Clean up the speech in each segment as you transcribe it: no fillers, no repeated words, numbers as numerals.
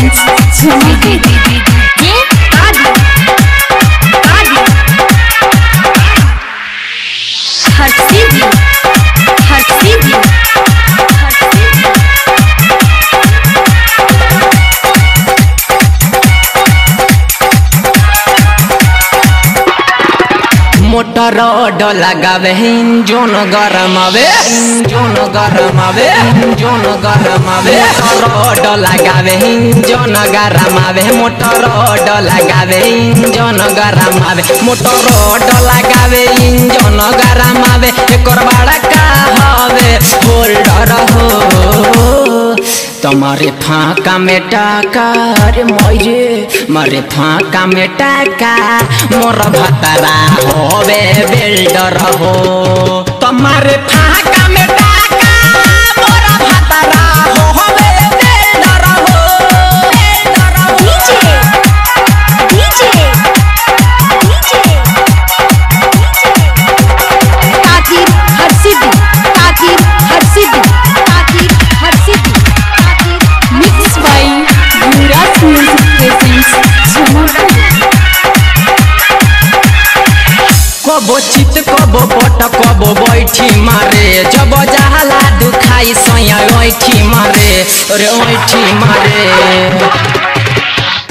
presents Jumidi. Motor road लगावे engine गरम आवे इंजन गरम आवे इंजन गरम आवे रोड लगावे इंजन गरम आवे मोटर रोड लगावे इंजन गरम आवे मोटर रोड लगावे इंजन गरम आवे एकर बड़ा का हवे होल्डर हो तुम्हारे फाका में टाका रे मोये मारे फाका में टाका मोर भतरा होवे बिल्डर हो तुम्हारे फाका में टाका मोर भतरा होवे बिल्डर हो डीजे ताकीर हरसिद्धि ताकीर हरसिद्धि ताकीर Harsiddhi Mixed by Yuvraj Music presents Jumidi. कबो चित कबो पट कबो बैठी मारे जब जहला दुखाई सोया ओठी मारे रे ओठी मारे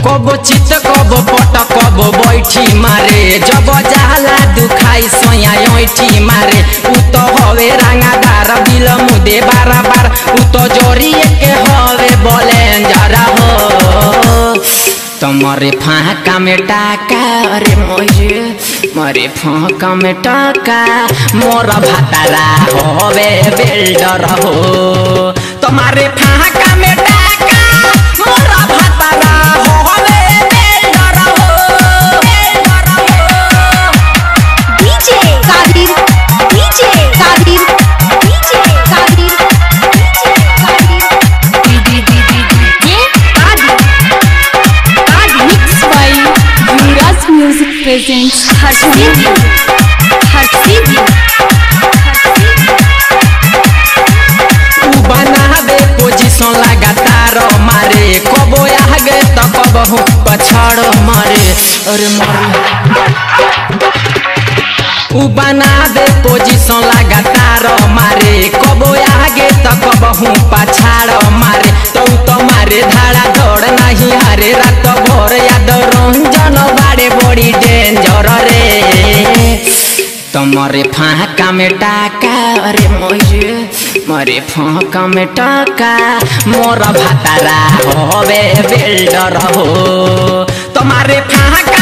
कबो चित कबो पट कबो बैठी मारे जब जहला दुखाई सोया ओठी मारे उ तो हवे रंगादार बिल मुदे बार उ तो जोरिए के हवे बोले जरा हो तुम्हारे फाका में टाका रे मोये मारे फाका में टाका मोर भतरा होवे बिल्डर हो तुम्हारे फाका में टाका मोर भतरा होवे बिल्डर हो डीजे ताकीर डीजे ताकीर डीजे ताकीर Mixed by Yuvraj Music presents Jumidi. बनावे पोजीशन लगातार मारे कबो आगे तो कबो पछाड़ मारे अरे मारे उ बनावे पोजीशन लगातार मारे कबो आगे तो कबो पछाड़ मारे तो मारे धाड़ा दौड़ नहीं हरे रात भोर याद रंजन बाड़े बड़ी डेंजर रे तुम्हारे फाका में टाका रे मोये मारे फाका में टाका मोर भतरा होवे बिल्डर हो तुम्हारे फाका